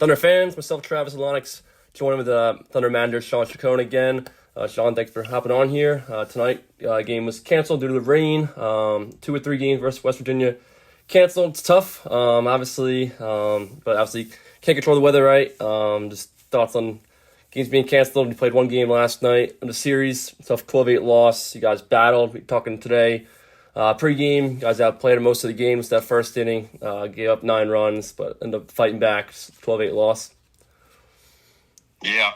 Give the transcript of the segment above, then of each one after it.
Thunder fans, myself, Travis, and Lonix, joined with Thunder manager Shawn Chacon again. Shawn, thanks for hopping on here. Tonight, game was canceled due to the rain. 2 or 3 games versus West Virginia canceled. It's tough, obviously, but obviously can't control the weather, right? Just thoughts on games being canceled. We played 1 game last night in the series. Tough 12-8 loss. You guys battled. We're talking today. Pre-game, you guys outplayed most of the games. That first inning, gave up 9 runs, but ended up fighting back. 12-8 loss. Yeah.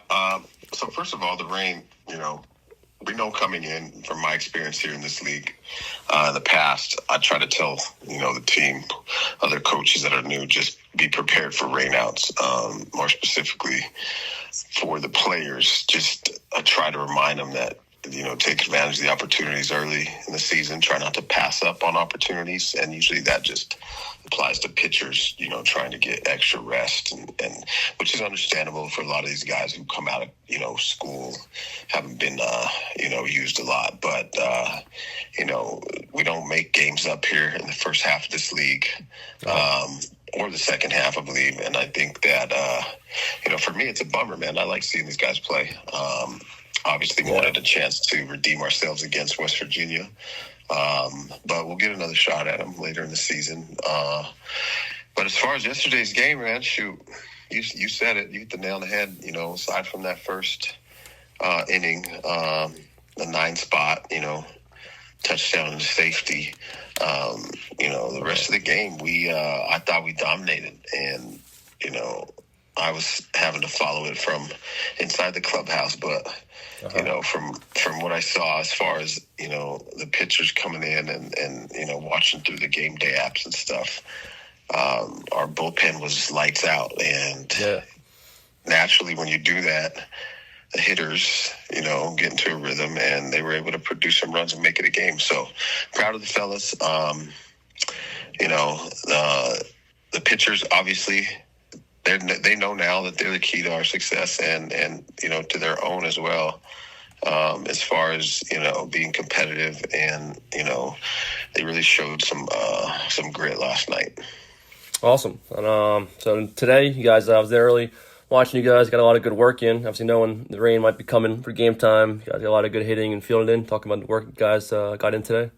So first of all, the rain, we know coming in from my experience here in this league in the past, I try to tell, the team, other coaches that are new, just be prepared for rainouts. More specifically for the players, just try to remind them that, take advantage of the opportunities early in the season. Try not to pass up on opportunities. And usually that just applies to pitchers, trying to get extra rest, and which is understandable for a lot of these guys who come out of, school, haven't been, used a lot. But, we don't make games up here in the first half of this league. Or the second half, I believe. And I think that, for me, it's a bummer, man. I like seeing these guys play. Obviously, we wanted a chance to redeem ourselves against West Virginia. But we'll get another shot at them later in the season. But as far as yesterday's game, man, shoot, you said it. You hit the nail on the head, aside from that first inning, the 9 spot, touchdown and safety. The rest of the game, I thought we dominated. And, I was having to follow it from inside the clubhouse, but from what I saw as far as, the pitchers coming in and watching through the game day apps and stuff, our bullpen was lights out. And naturally, when you do that, the hitters, get into a rhythm, and they were able to produce some runs and make it a game. So proud of the fellas. The pitchers, obviously, they know now that they're the key to our success and to their own as well. As far as, being competitive, and, they really showed some grit last night. Awesome. And so today, you guys, I was there early watching you guys, got a lot of good work in. Obviously, knowing the rain might be coming for game time, you guys got a lot of good hitting and fielding in. Talking about the work you guys got in today.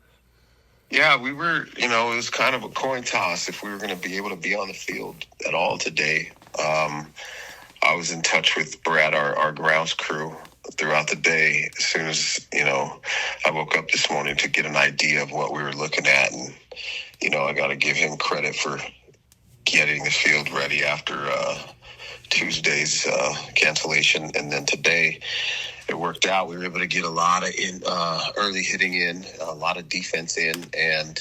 Yeah, we were, it was kind of a coin toss if we were going to be able to be on the field at all today. I was in touch with Brad, our grounds crew, throughout the day as soon as, I woke up this morning to get an idea of what we were looking at. And, I got to give him credit for getting the field ready after Tuesday's cancellation. And then today it worked out. We were able to get a lot of early hitting in, a lot of defense in. And,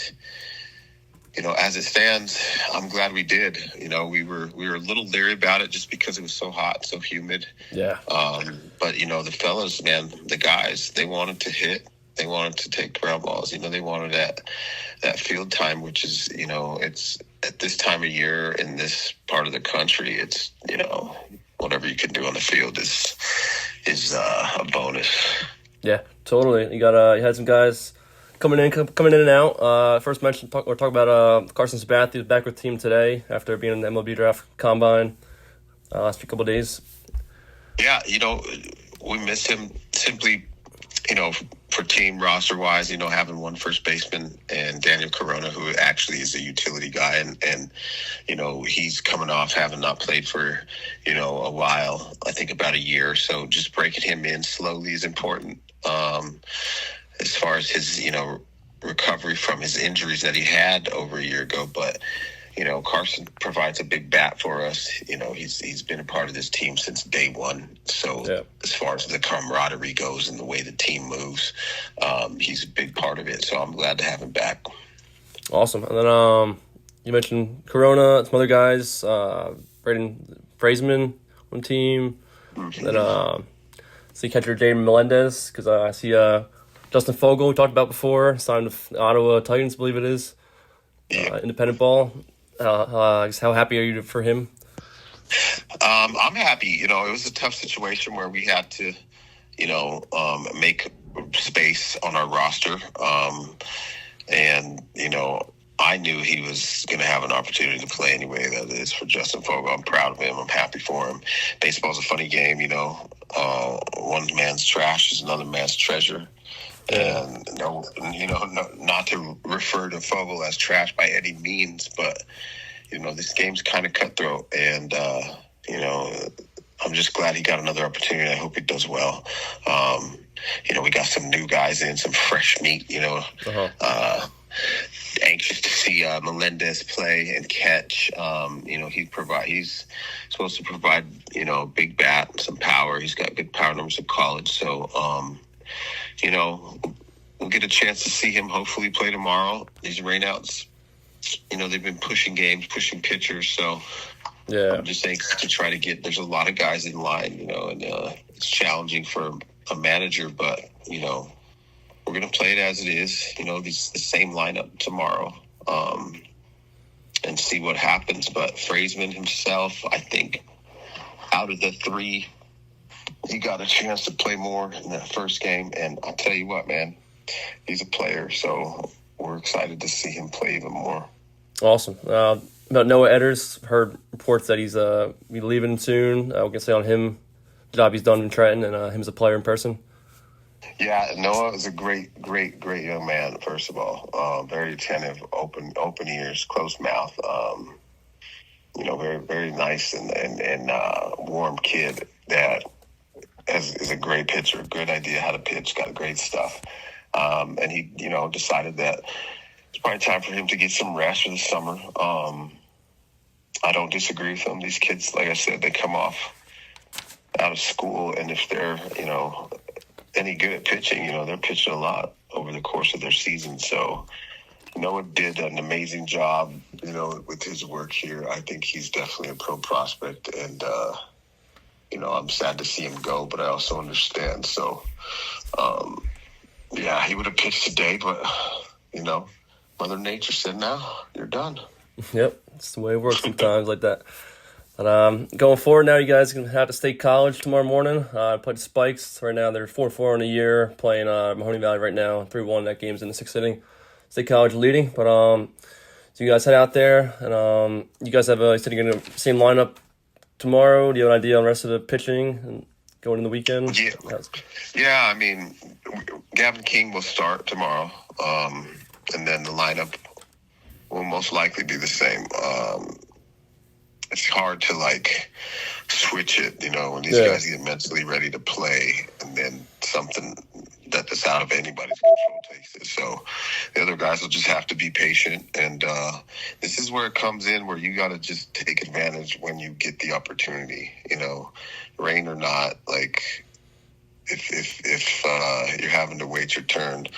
as it stands, I'm glad we did. We were a little leery about it just because it was so hot, so humid. Yeah. But, the fellas, man, the guys, they wanted to hit. They wanted to take ground balls. They wanted that field time, which is, it's at this time of year in this part of the country, it's, whatever you can do on the field is a bonus. Yeah, totally. You had some guys coming in and out. First mention, we're talking about Carson Sabathia was back with the team today after being in the MLB draft combine last couple of days. Yeah, we miss him simply, for team roster wise, having one first baseman and Daniel Corona, who actually is a utility guy, and he's coming off having not played for, a while, I think about a year. So just breaking him in slowly is important. As far as his, recovery from his injuries that he had over a year ago. But, Carson provides a big bat for us. He's been a part of this team since day one. So as far as the camaraderie goes and the way the team moves, he's a big part of it. So I'm glad to have him back. Awesome. And then you mentioned Corona, some other guys, Braden Fraseman on the team. Mm-hmm. Then see catcher Jaden Melendez, because I see Justin Fogel, we talked about before, signed with the Ottawa Titans, I believe it is. Independent ball. How happy are you for him? I'm happy. It was a tough situation where we had to, make space on our roster. And, I knew he was going to have an opportunity to play anyway. That is for Justin Fogel. I'm proud of him. I'm happy for him. Baseball's a funny game, you know. One man's trash is another man's treasure. And no, you know, not to refer to Fogel as trash by any means, but you know, this game's kind of cutthroat, and you know, I'm just glad he got another opportunity. I hope he does well. You know, we got some new guys in, some fresh meat. You know, anxious to see Melendez play and catch. You know, he's supposed to provide, you know, big bat, some power. He's got good power numbers in college, so. You know, we'll get a chance to see him hopefully play tomorrow. These rainouts, you know, they've been pushing games, pushing pitchers. So I'm just anxious to try to get – there's a lot of guys in line, you know, and it's challenging for a manager. But, you know, we're going to play it as it is, you know, the same lineup tomorrow and see what happens. But Frazeman himself, I think out of the three – he got a chance to play more in that first game, and I'll tell you what, man, he's a player, so we're excited to see him play even more. Awesome. About Noah Edders, heard reports that he's be leaving soon. We can say on him, the job he's done in Trenton, and him as a player in person. Yeah, Noah is a great young man, first of all. Very attentive, open ears, closed mouth. You know, very, very nice and warm kid that is a great pitcher, great idea how to pitch, got great stuff. And he, you know, decided that it's probably time for him to get some rest for the summer. I don't disagree with him. These kids, like I said, they come off out of school, and if they're, you know, any good at pitching, you know, they're pitching a lot over the course of their season. So Noah did an amazing job, you know, with his work here. I think he's definitely a pro prospect, and you know, I'm sad to see him go, but I also understand. So, yeah, he would have pitched today, but, you know, Mother Nature said, no, you're done. Yep, it's the way it works sometimes like that. But going forward now, you guys are going to have to State College tomorrow morning. Play the Spikes. Right now, they're 4-4 in the year, playing Mahoney Valley right now. 3-1, that game's in the 6th inning. State College leading. But so you guys head out there, and you guys have you said you're going to same lineup tomorrow. Do you have an idea on the rest of the pitching and going in the weekend? Yeah. I mean, Gavin King will start tomorrow, and then the lineup will most likely be the same. It's hard to like switch it, you know, when these guys get mentally ready to play, and then something that's out of anybody's control takes it. So the other guys will just have to be patient, and this is where it comes in, where you got to just take advantage when you get the opportunity, you know, rain or not. Like if you're having to wait your turn,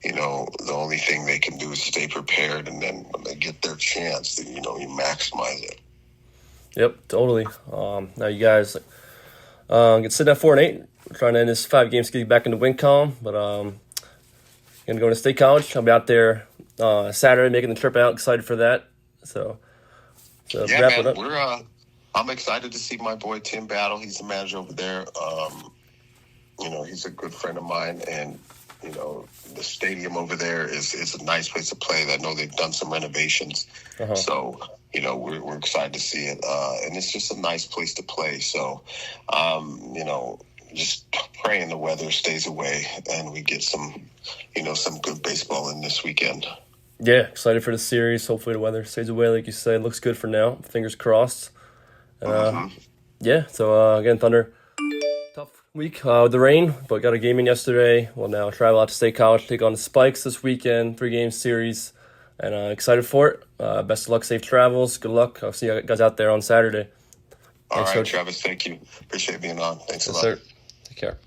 you know, the only thing they can do is stay prepared, and then when they get their chance, then, you know, you maximize it. Yep, totally. Now you guys get sitting at 4-8. We're trying to end this 5 games to get you back into win column, but going to go to State College. I'll be out there Saturday making the trip out. Excited for that. So yeah, wrap man, it up. I'm excited to see my boy Tim battle. He's the manager over there. You know, he's a good friend of mine, and you know, the stadium over there is a nice place to play. I know they've done some renovations, so you know, we're excited to see it, and it's just a nice place to play. So, you know, just praying the weather stays away and we get some, you know, some good baseball in this weekend. Yeah, excited for the series. Hopefully the weather stays away, like you said. Looks good for now. Fingers crossed. Yeah, so again, Thunder, tough week with the rain, but got a game in yesterday. We'll now travel out to State College, take on the Spikes this weekend, 3-game series, and excited for it. Best of luck, safe travels. Good luck. I'll see you guys out there on Saturday. All right, Travis, thank you. Appreciate being on. Thanks a lot. Sir. Take care.